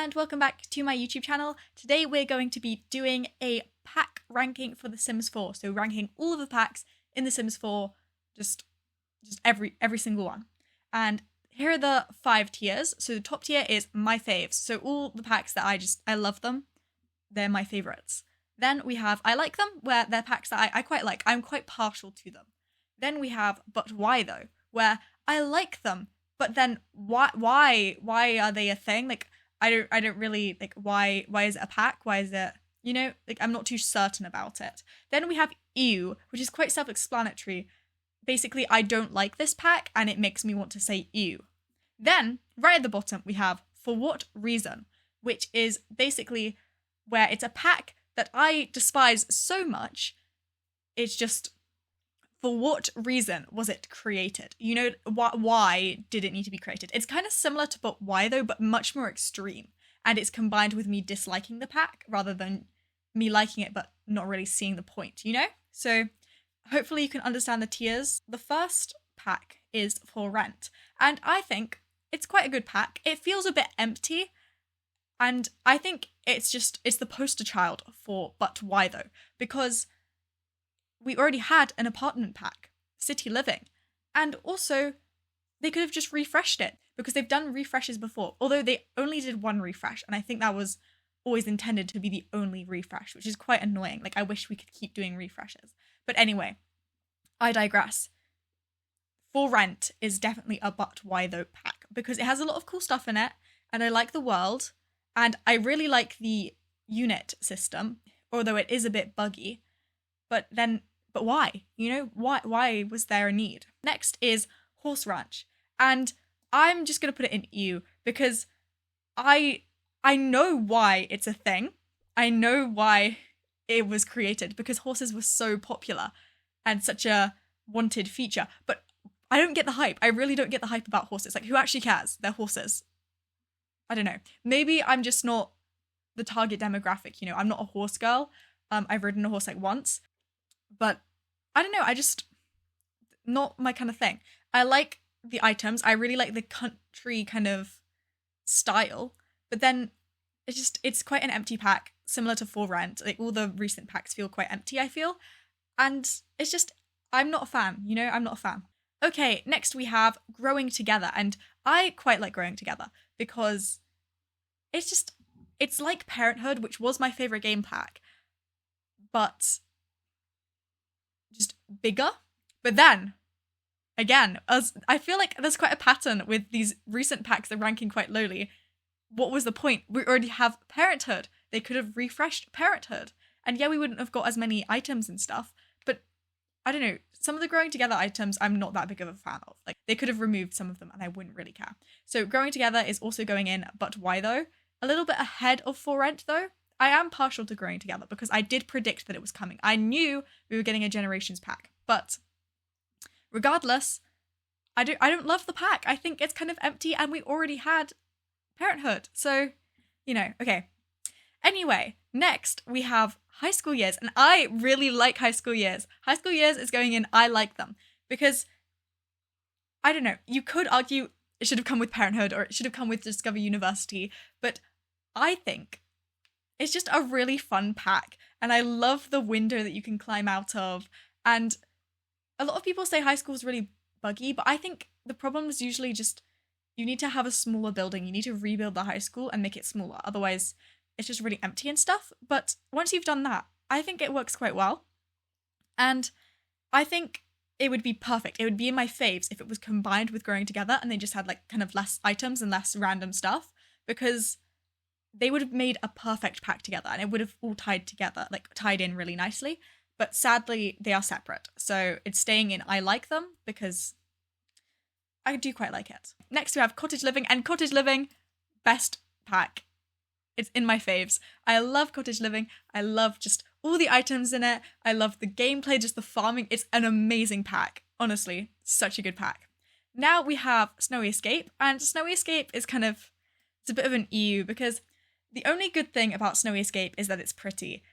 and welcome back to my YouTube channel. Today we're going to be doing a pack ranking for The Sims 4. So ranking all of the packs in The Sims 4, just every single one. And here are the 5 tiers. So the top tier is my faves. So all the packs that I love them. They're my favorites. Then we have I like them, where they're packs that I quite like. I'm quite partial to them. Then we have but why though, where I like them, but then why are they a thing? Like I don't really like why is it a pack? Why is it, you know, like I'm not too certain about it. Then we have ew, which is quite self-explanatory. Basically, I don't like this pack and it makes me want to say ew. Then right at the bottom we have for what reason, which is basically where it's a pack that I despise so much. It's just, for what reason was it created? You know, why did it need to be created? It's kind of similar to but why though, but much more extreme. And it's combined with me disliking the pack rather than me liking it but not really seeing the point, you know? So hopefully you can understand the tiers. The first pack is for rent. And I think it's quite a good pack. It feels a bit empty. And I think it's the poster child for but why though, because we already had an apartment pack, City Living, and also they could have just refreshed it because they've done refreshes before, although they only did one refresh, and I think that was always intended to be the only refresh, which is quite annoying. Like, I wish we could keep doing refreshes. But anyway, I digress. For Rent is definitely a but why though pack because it has a lot of cool stuff in it, and I like the world, and I really like the unit system, although it is a bit buggy. But why? You know, why was there a need? Next is Horse Ranch. And I'm just going to put it in ew because I know why it's a thing. I know why it was created because horses were so popular and such a wanted feature. But I don't get the hype. I really don't get the hype about horses. Like, who actually cares? They're horses. I don't know. Maybe I'm just not the target demographic. You know, I'm not a horse girl. I've ridden a horse like once. But I don't know, not my kind of thing. I like the items. I really like the country kind of style. But then it's quite an empty pack, similar to For Rent. Like, all the recent packs feel quite empty, I feel. And it's just, I'm not a fan, you know? I'm not a fan. Okay, next we have Growing Together. And I quite like Growing Together because it's like Parenthood, which was my favorite game pack. But just bigger. But then again, as I feel like there's quite a pattern with these recent packs that are ranking quite lowly. What was the point? We already have Parenthood. They could have refreshed Parenthood, and yeah, we wouldn't have got as many items and stuff, but I don't know, some of the Growing Together items I'm not that big of a fan of. Like, they could have removed some of them and I wouldn't really care. So Growing Together is also going in, but why though? A little bit ahead of For Rent though. I am partial to Growing Together because I did predict that it was coming. I knew we were getting a Generations pack, but regardless, I don't love the pack. I think it's kind of empty and we already had Parenthood. So, you know, okay. Anyway, next we have High School Years, and I really like High School Years. High School Years is going in I like them because, I don't know, you could argue it should have come with Parenthood or it should have come with Discover University, but I think it's just a really fun pack, and I love the window that you can climb out of. And a lot of people say high school is really buggy, but I think the problem is usually just you need to have a smaller building. You need to rebuild the high school and make it smaller. Otherwise, it's just really empty and stuff. But once you've done that, I think it works quite well. And I think it would be perfect. It would be in my faves if it was combined with Growing Together and they just had like kind of less items and less random stuff, because they would have made a perfect pack together and it would have all tied in really nicely. But sadly, they are separate. So it's staying in I like them because I do quite like it. Next we have Cottage Living, and Cottage Living, best pack. It's in my faves. I love Cottage Living. I love just all the items in it. I love the gameplay, just the farming. It's an amazing pack. Honestly, such a good pack. Now we have Snowy Escape, and Snowy Escape is it's a bit of an ew because the only good thing about Snowy Escape is that it's pretty,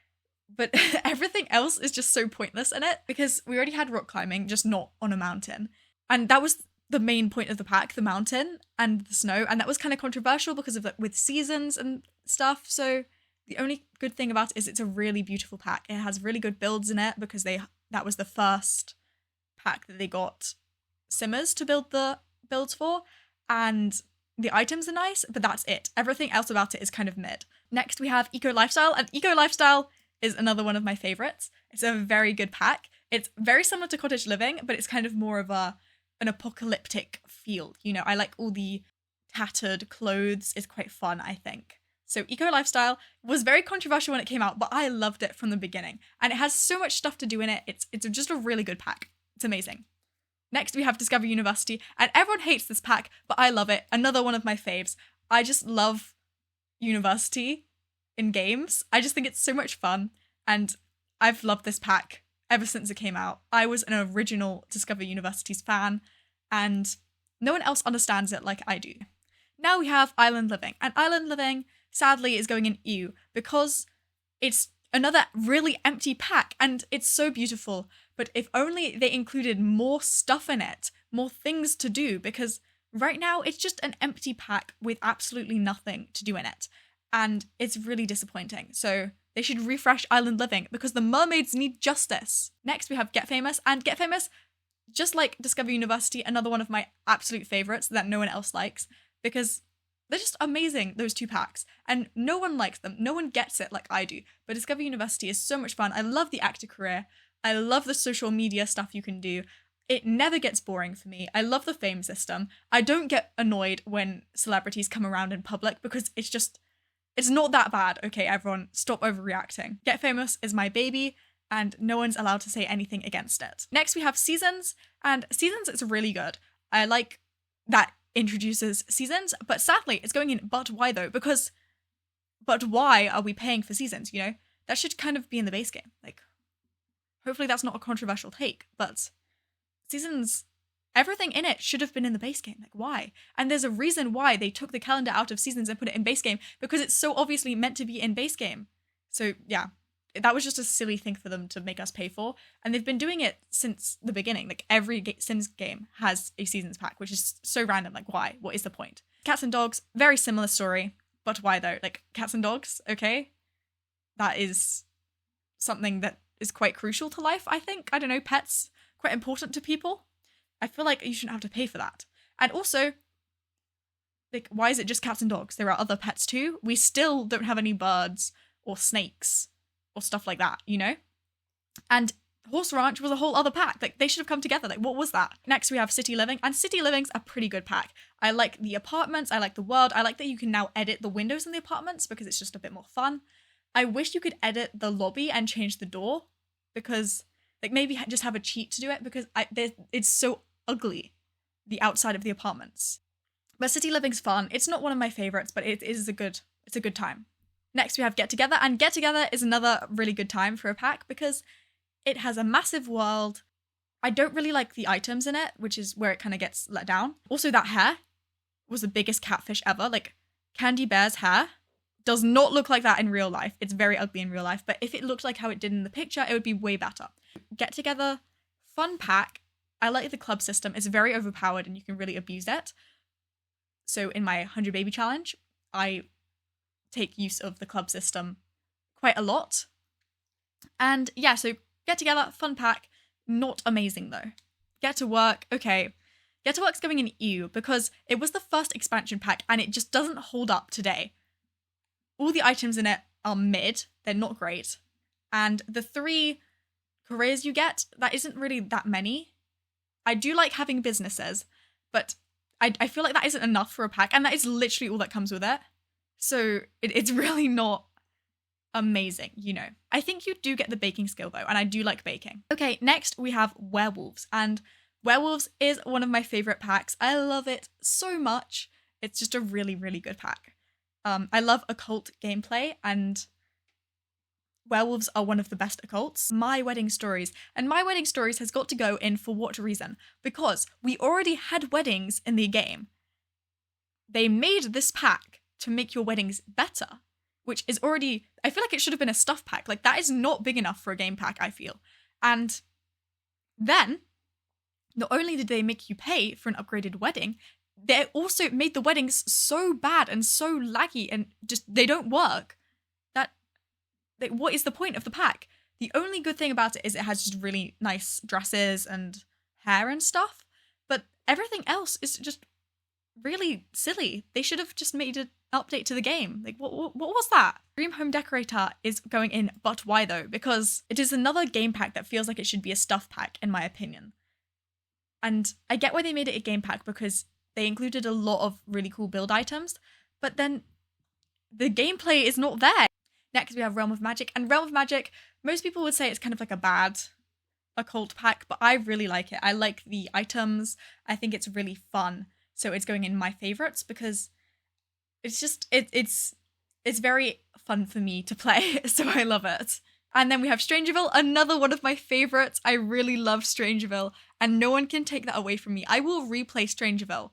but everything else is just so pointless in it because we already had rock climbing, just not on a mountain. And that was the main point of the pack, the mountain and the snow, and that was kind of controversial because of with seasons and stuff. So the only good thing about it is it's a really beautiful pack. It has really good builds in it because that was the first pack that they got simmers to build the builds for, and the items are nice, but that's it. Everything else about it is kind of mid. Next we have Eco Lifestyle, and Eco Lifestyle is another one of my favorites. It's a very good pack. It's very similar to Cottage Living, but it's kind of more of an apocalyptic feel. You know, I like all the tattered clothes. It's quite fun, I think. So Eco Lifestyle was very controversial when it came out, but I loved it from the beginning. And it has so much stuff to do in it. It's just a really good pack. It's amazing. Next we have Discover University, and everyone hates this pack, but I love it. Another one of my faves. I just love university in games. I just think it's so much fun, and I've loved this pack ever since it came out. I was an original Discover University's fan, and no one else understands it like I do. Now we have Island Living, and Island Living sadly is going in ew because it's another really empty pack, and it's so beautiful, but if only they included more stuff in it, more things to do, because right now it's just an empty pack with absolutely nothing to do in it, and it's really disappointing. So they should refresh Island Living because the mermaids need justice. Next we have Get Famous, and Get Famous, just like Discover University, another one of my absolute favorites that no one else likes, because they're just amazing, those two packs, and no one likes them. No one gets it like I do, but Discover University is so much fun. I love the actor career. I love the social media stuff you can do. It never gets boring for me. I love the fame system. I don't get annoyed when celebrities come around in public because it's not that bad. Okay, everyone, stop overreacting. Get Famous is my baby, and no one's allowed to say anything against it. Next we have Seasons, and Seasons is really good. I like that introduces Seasons, but sadly it's going in but why though, because but why are we paying for Seasons, you know? That should kind of be in the base game. Like, hopefully that's not a controversial take, but Seasons, everything in it should have been in the base game. Like, why? And there's a reason why they took the calendar out of Seasons and put it in base game, because it's so obviously meant to be in base game. So yeah, that was just a silly thing for them to make us pay for, and they've been doing it since the beginning. Like, every Sims game has a Seasons pack, which is so random. Like, why? What is the point? Cats and Dogs, very similar story, but why though? Like, Cats and Dogs, okay, that is something that is quite crucial to life, I think. I don't know, pets, quite important to people. I feel like you shouldn't have to pay for that. And also, like, why is it just cats and dogs? There are other pets too. We still don't have any birds or snakes or stuff like that, you know? And Horse Ranch was a whole other pack. Like, they should have come together. Like, what was that? Next, we have City Living, and City Living's a pretty good pack. I like the apartments. I like the world. I like that you can now edit the windows in the apartments because it's just a bit more fun. I wish you could edit the lobby and change the door, because, like, maybe just have a cheat to do it, because it's so ugly, the outside of the apartments. But City Living's fun. It's not one of my favorites, but it's a good time. Next we have Get Together, and Get Together is another really good time for a pack because it has a massive world. I don't really like the items in it, which is where it kind of gets let down. Also, that hair was the biggest catfish ever. Like, Candy Bear's hair does not look like that in real life. It's very ugly in real life, but if it looked like how it did in the picture, it would be way better. Get Together, fun pack. I like the club system. It's very overpowered and you can really abuse it. So in my 100 baby challenge, I take use of the club system quite a lot. And yeah, so Get Together, fun pack, not amazing though. Get to Work, okay. Get to Work's going in ew because it was the first expansion pack and it just doesn't hold up today. All the items in it are mid, they're not great. And the 3 careers you get, that isn't really that many. I do like having businesses, but I feel like that isn't enough for a pack, and that is literally all that comes with it. So it's really not amazing, you know. I think you do get the baking skill though, and I do like baking. Okay, next we have Werewolves, and Werewolves is one of my favorite packs. I love it so much. It's just a really, really good pack. I love occult gameplay, and werewolves are one of the best occults. My Wedding Stories. And My Wedding Stories has got to go in for what reason? Because we already had weddings in the game. They made this pack to make your weddings better, which is already, I feel like it should have been a stuff pack. Like, that is not big enough for a game pack, I feel. And then not only did they make you pay for an upgraded wedding, they also made the weddings so bad and so laggy and just, they don't work. What is the point of the pack? The only good thing about it is it has just really nice dresses and hair and stuff, but everything else is just really silly. They should have just made an update to the game. Like, what was that? Dream Home Decorator is going in, but why though? Because it is another game pack that feels like it should be a stuff pack, in my opinion. And I get why they made it a game pack, because they included a lot of really cool build items, but then the gameplay is not there. Next, we have Realm of Magic. And Realm of Magic, most people would say it's kind of like a bad occult pack, but I really like it. I like the items. I think it's really fun. So it's going in my favorites because it's just, it's very fun for me to play. So I love it. And then we have Strangerville, another one of my favorites. I really love Strangerville, and no one can take that away from me. I will replay Strangerville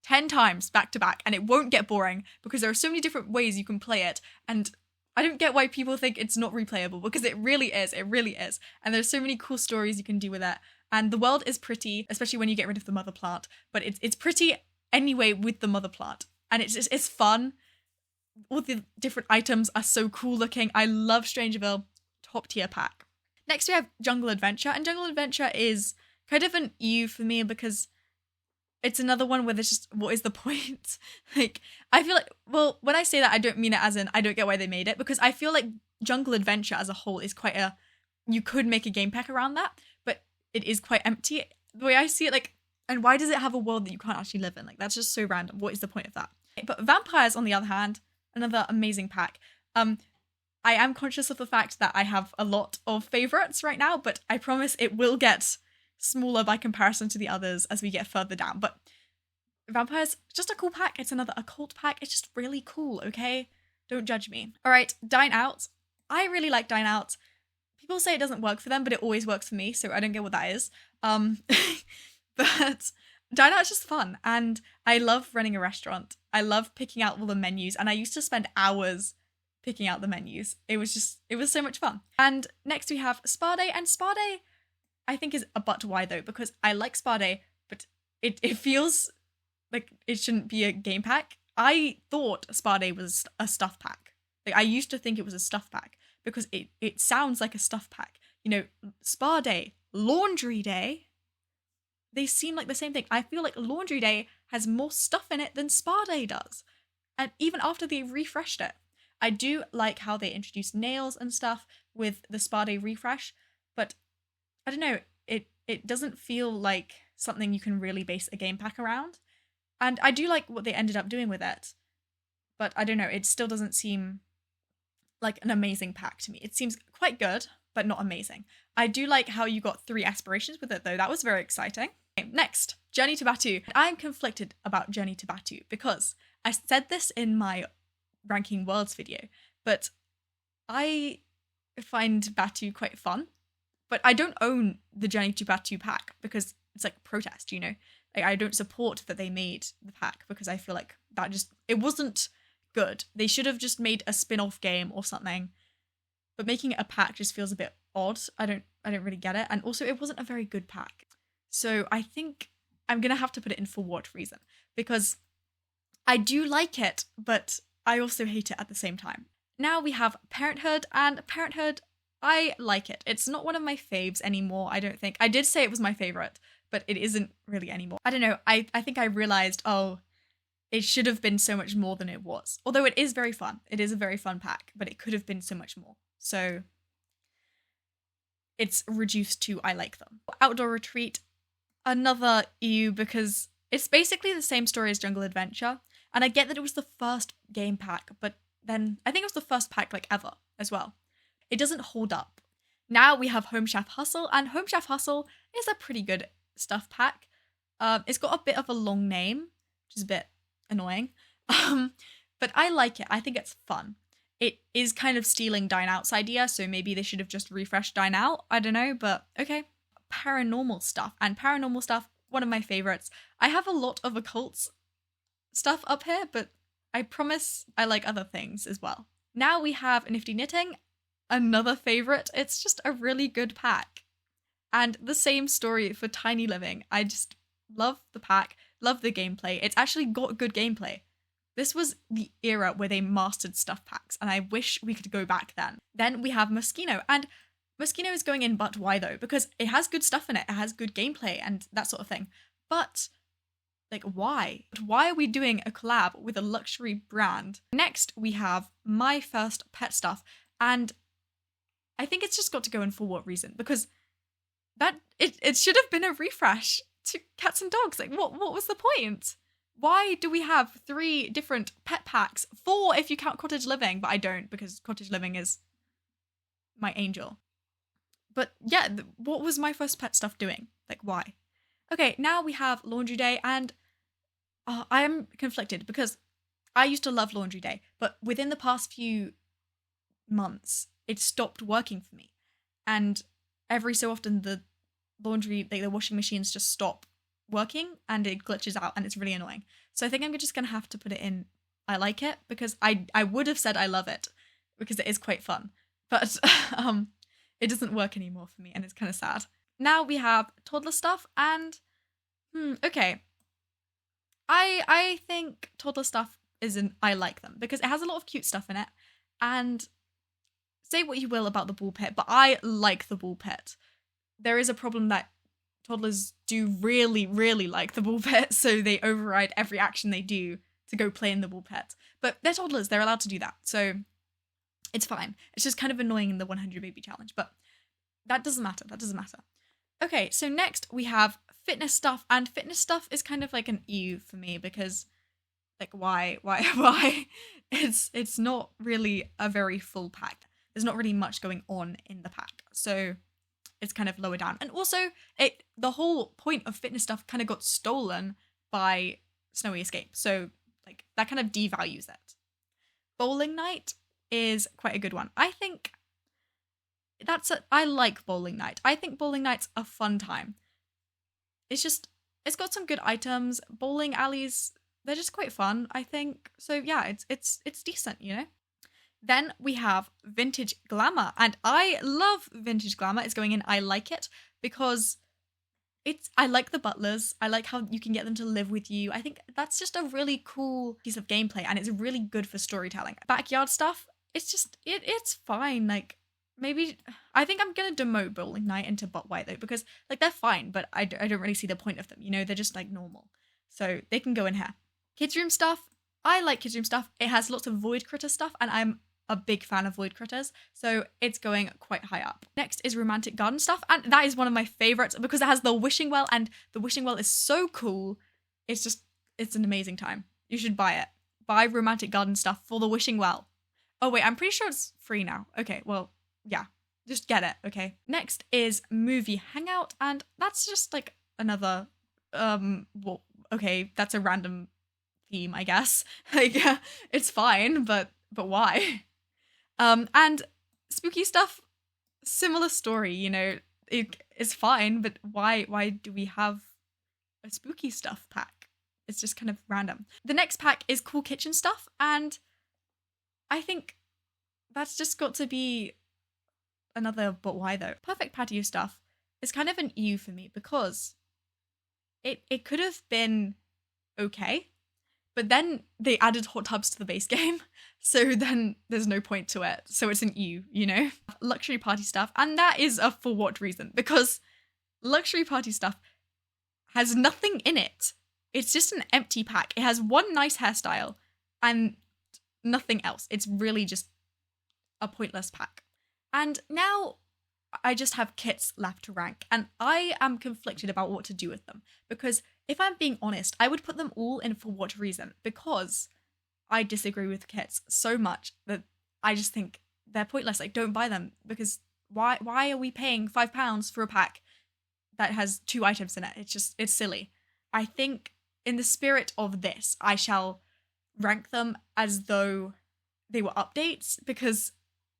10 times back to back, and it won't get boring because there are so many different ways you can play it. And I don't get why people think it's not replayable, because it really is. It really is. And there's so many cool stories you can do with it. And the world is pretty, especially when you get rid of the mother plant. But it's pretty anyway with the mother plant. And it's fun. All the different items are so cool looking. I love Strangerville. Top tier pack. Next we have Jungle Adventure. And Jungle Adventure is kind of an ew for me because it's another one where there's just, what is the point? Like, I feel like, well, when I say that, I don't mean it as in I don't get why they made it, because I feel like Jungle Adventure as a whole is quite you could make a game pack around that, but it is quite empty. The way I see it, like, and why does it have a world that you can't actually live in? Like, that's just so random. What is the point of that? But Vampires, on the other hand, another amazing pack. I am conscious of the fact that I have a lot of favorites right now, but I promise it will get smaller by comparison to the others as we get further down. But Vampires, just a cool pack. It's another occult pack. It's just really cool, okay? Don't judge me. All right, Dine Out. I really like Dine Out. People say it doesn't work for them, but it always works for me, so I don't get what that is. But Dine Out is just fun, and I love running a restaurant. I love picking out all the menus, and I used to spend hours picking out the menus. It was so much fun. And next we have Spa Day, and Spa Day I think is a but why though, because I like Spa Day, but it feels like it shouldn't be a game pack. I thought Spa Day was a stuff pack. Like, I used to think it was a stuff pack because it sounds like a stuff pack. You know, Spa Day, Laundry Day, they seem like the same thing. I feel like Laundry Day has more stuff in it than Spa Day does. And even after they refreshed it, I do like how they introduced nails and stuff with the Spa Day refresh, but I don't know, it doesn't feel like something you can really base a game pack around. And I do like what they ended up doing with it, but I don't know, it still doesn't seem like an amazing pack to me. It seems quite good, but not amazing. I do like how you got 3 aspirations with it though. That was very exciting. Okay, next, Journey to Batu. I'm conflicted about Journey to Batu because I said this in my ranking worlds video, but I find Batu quite fun. But I don't own the Journey to Batu pack because it's like protest, you know? Like, I don't support that they made the pack because I feel like that it wasn't good. They should have just made a spin-off game or something. But making it a pack just feels a bit odd. I don't really get it. And also it wasn't a very good pack. So I think I'm gonna have to put it in for what reason? Because I do like it, but I also hate it at the same time. Now we have Parenthood, and Parenthood, I like it. It's not one of my faves anymore, I don't think. I did say it was my favorite, but it isn't really anymore. I don't know, I think I realized, oh, it should have been so much more than it was. Although it is very fun. It is a very fun pack, but it could have been so much more. So it's reduced to I like them. Outdoor Retreat, another ew, because it's basically the same story as Jungle Adventure. And I get that it was the first game pack, but then I think it was the first pack like ever as well. It doesn't hold up. Now we have Home Chef Hustle, and Home Chef Hustle is a pretty good stuff pack. It's got a bit of a long name, which is a bit annoying. But I like it. I think it's fun. It is kind of stealing Dine Out's idea, so maybe they should have just refreshed Dine Out. I don't know, but okay. Paranormal stuff, and paranormal stuff, one of my favorites. I have a lot of occult stuff up here, but I promise I like other things as well. Now we have Nifty Knitting, another favorite. It's just a really good pack. And the same story for Tiny Living. I just love the pack, love the gameplay. It's actually got good gameplay. This was the era where they mastered stuff packs, and I wish we could go back then. Then we have Moschino, and Moschino is going in, but why though? Because it has good stuff in it, it has good gameplay and that sort of thing. But, like, why? Why are we doing a collab with a luxury brand? Next, we have My First Pet Stuff, and I think it's just got to go in for what reason? Because it should have been a refresh to cats and dogs. Like, what was the point? Why do we have 3 different pet packs? 4 if you count Cottage Living, but I don't because Cottage Living is my angel. But yeah, what was My First Pet Stuff doing? Like, why? Okay, now we have Laundry Day, and I am conflicted because I used to love Laundry Day, but within the past few months, it stopped working for me. And every so often the washing machines just stop working and it glitches out and it's really annoying. So I think I'm just gonna have to put it in I like it, because I would have said I love it because it is quite fun, but it doesn't work anymore for me and it's kind of sad. Now we have toddler stuff, and okay, I think toddler stuff I like them because it has a lot of cute stuff in it, and say what you will about the ball pit, but I like the ball pit. There is a problem that toddlers do really, really like the ball pit, so they override every action they do to go play in the ball pit. But they're toddlers, they're allowed to do that, so it's fine. It's just kind of annoying in the 100 baby challenge, but that doesn't matter, Okay, so next we have fitness stuff, and fitness stuff is kind of like an ew for me because, like, why? It's not really a very full pack. There's not really much going on in the pack, so it's kind of lower down. And also, the whole point of fitness stuff kind of got stolen by Snowy Escape, so like that kind of devalues it. Bowling Night is quite a good one. I think I like Bowling Night. I think Bowling Night's a fun time. It's got some good items. Bowling alleys, they're just quite fun, I think. So yeah, it's decent, you know? Then we have Vintage Glamour, and I love Vintage Glamour. It's going in I like it because I like the butlers. I like how you can get them to live with you. I think that's just a really cool piece of gameplay, and it's really good for storytelling. Backyard stuff, it's fine. Like, maybe I think I'm gonna demote Bowling Night into But Why though, because like they're fine, but I don't really see the point of them. You know, they're just like normal, so they can go in here. Kids Room stuff, I like Kids Room stuff. It has lots of Void Critter stuff, and I'm a big fan of Void Critters, so it's going quite high up. Next is Romantic Garden stuff, and that is one of my favorites because it has the Wishing Well, and the Wishing Well is so cool. It's an amazing time. You should buy it. Buy Romantic Garden stuff for the Wishing Well. Oh wait, I'm pretty sure it's free now. Okay, well, yeah, just get it, okay? Next is Movie Hangout, and that's just like another, well, okay, that's a random theme, I guess. Like, it's fine, but why? And spooky stuff, similar story, you know, it's fine, but why do we have a spooky stuff pack? It's just kind of random. The next pack is Cool Kitchen stuff, and I think that's just got to be another but why though. Perfect Patio stuff is kind of an ew for me because it could have been okay, but then they added hot tubs to the base game, so then there's no point to it. So it's an ew, you know? Luxury party stuff, and that is a for what reason? Because luxury party stuff has nothing in it. It's just an empty pack. It has one nice hairstyle and nothing else. It's really just a pointless pack. And now I just have kits left to rank, and I am conflicted about what to do with them, because if I'm being honest, I would put them all in for what reason, because I disagree with kits so much that I just think they're pointless. Like, don't buy them, because why are we paying £5 for a pack that has 2 items in it? It's silly. I think in the spirit of this, I shall rank them as though they were updates, because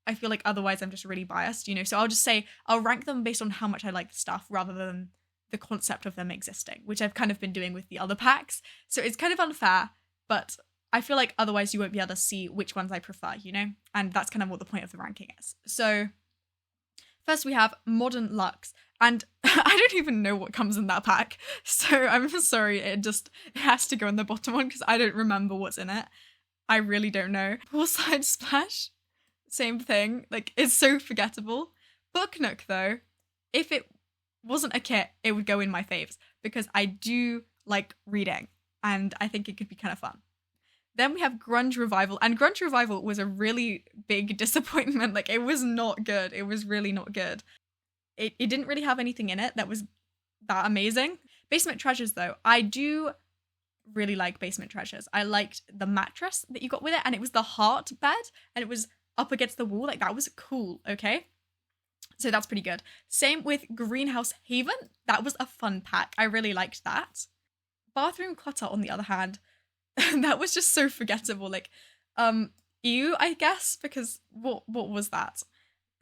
I feel like otherwise I'm just really biased, you know? So I'll just say I'll rank them based on how much I like the stuff rather than the concept of them existing, which I've kind of been doing with the other packs. So it's kind of unfair, but I feel like otherwise you won't be able to see which ones I prefer, you know? And that's kind of what the point of the ranking is. So First, we have Modern Luxe, and I don't even know what comes in that pack, so I'm sorry, it has to go in the bottom one because I don't remember what's in it. I really don't know. Poolside Splash, same thing, like, it's so forgettable. Book Nook, though, if it wasn't a kit, it would go in my faves because I do like reading, and I think it could be kind of fun. Then we have Grunge Revival, and Grunge Revival was a really big disappointment. Like, it was not good. It was really not good. It didn't really have anything in it that was that amazing. Basement Treasures, though, I do really like Basement Treasures. I liked the mattress that you got with it, and it was the heart bed, and it was up against the wall. Like, that was cool, okay? So that's pretty good. Same with Greenhouse Haven. That was a fun pack. I really liked that. Bathroom Clutter, on the other hand, that was just so forgettable. Like, ew, I guess, because what was that?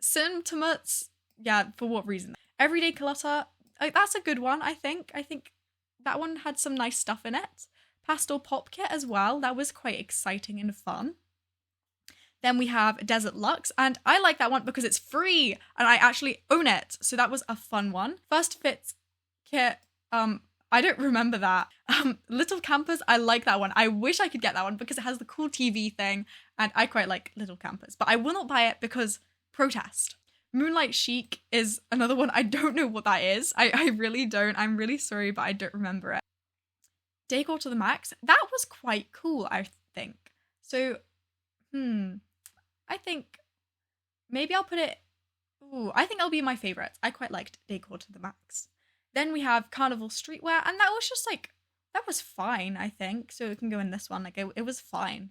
Symptomates, yeah, for what reason? Everyday Clutter, that's a good one, I think. I think that one had some nice stuff in it. Pastel Pop Kit as well. That was quite exciting and fun. Then we have Desert Luxe, and I like that one because it's free, and I actually own it. So that was a fun one. First Fits Kit, I don't remember that. Little Campers, I like that one. I wish I could get that one because it has the cool TV thing, and I quite like Little Campers, but I will not buy it because protest. Moonlight Chic is another one. I don't know what that is. I really don't. I'm really sorry, but I don't remember it. Decor to the Max, that was quite cool, I think. So, I think maybe I'll put it, I think that'll be my favorite. I quite liked Decor to the Max. Then we have Carnival Streetwear, and that was just like, that was fine, I think. So it can go in this one, like it was fine.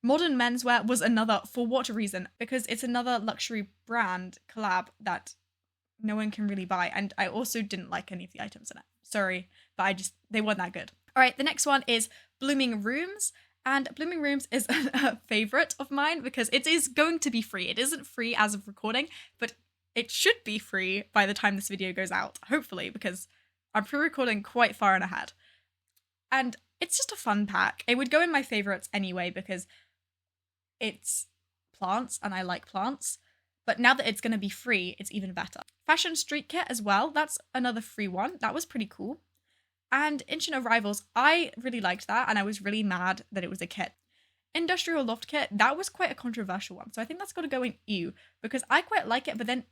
Modern Menswear was another, for what reason? Because it's another luxury brand collab that no one can really buy, and I also didn't like any of the items in it. Sorry, but they weren't that good. All right, the next one is Blooming Rooms, and Blooming Rooms is a favorite of mine because it is going to be free. It isn't free as of recording, but it should be free by the time this video goes out, hopefully, because I'm pre-recording quite far and ahead. And it's just a fun pack. It would go in my favorites anyway because it's plants and I like plants. But now that it's going to be free, it's even better. Fashion Street Kit as well. That's another free one. That was pretty cool. And Ancient Arrivals, I really liked that, and I was really mad that it was a kit. Industrial Loft Kit, that was quite a controversial one. So I think that's got to go in ew because I quite like it, but then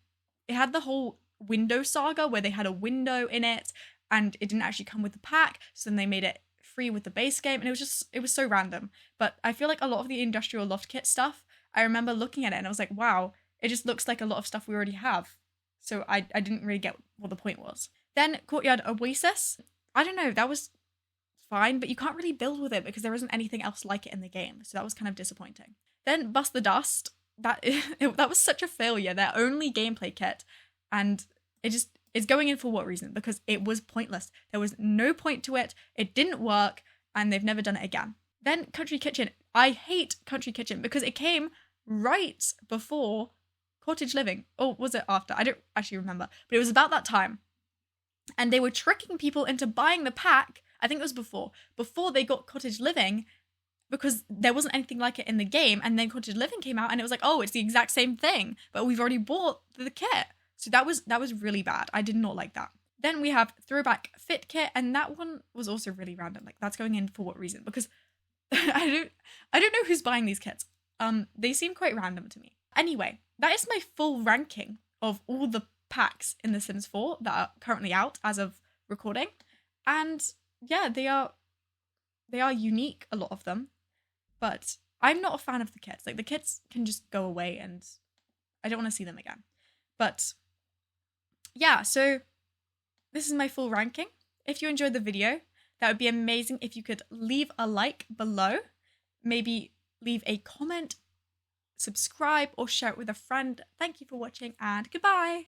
it had the whole window saga where they had a window in it and it didn't actually come with the pack. So then they made it free with the base game, and it was so random. But I feel like a lot of the Industrial Loft Kit stuff, I remember looking at it and I was like, wow, it just looks like a lot of stuff we already have. So I didn't really get what the point was. Then Courtyard Oasis, I don't know, that was fine, but you can't really build with it because there isn't anything else like it in the game. So that was kind of disappointing. Then Bust the Dust, that was such a failure. Their only gameplay kit, and it's going in for what reason? Because it was pointless. There was no point to it. It didn't work, and they've never done it again. Then Country Kitchen. I hate Country Kitchen because it came right before Cottage Living. Or was it after? I don't actually remember. But it was about that time. And they were tricking people into buying the pack. I think it was before they got Cottage Living, because there wasn't anything like it in the game. And then Cottage Living came out and it was like, oh, it's the exact same thing, but we've already bought the kit. So that was really bad. I did not like that. Then we have Throwback Fit Kit, and that one was also really random. Like, that's going in for what reason? Because I don't know who's buying these kits. They seem quite random to me. Anyway, that is my full ranking of all the packs in The Sims 4 that are currently out as of recording. And yeah, they are unique, a lot of them. But I'm not a fan of the kits. Like, the kits can just go away and I don't want to see them again. But yeah, so this is my full ranking. If you enjoyed the video, that would be amazing if you could leave a like below. Maybe leave a comment, subscribe, or share it with a friend. Thank you for watching, and goodbye!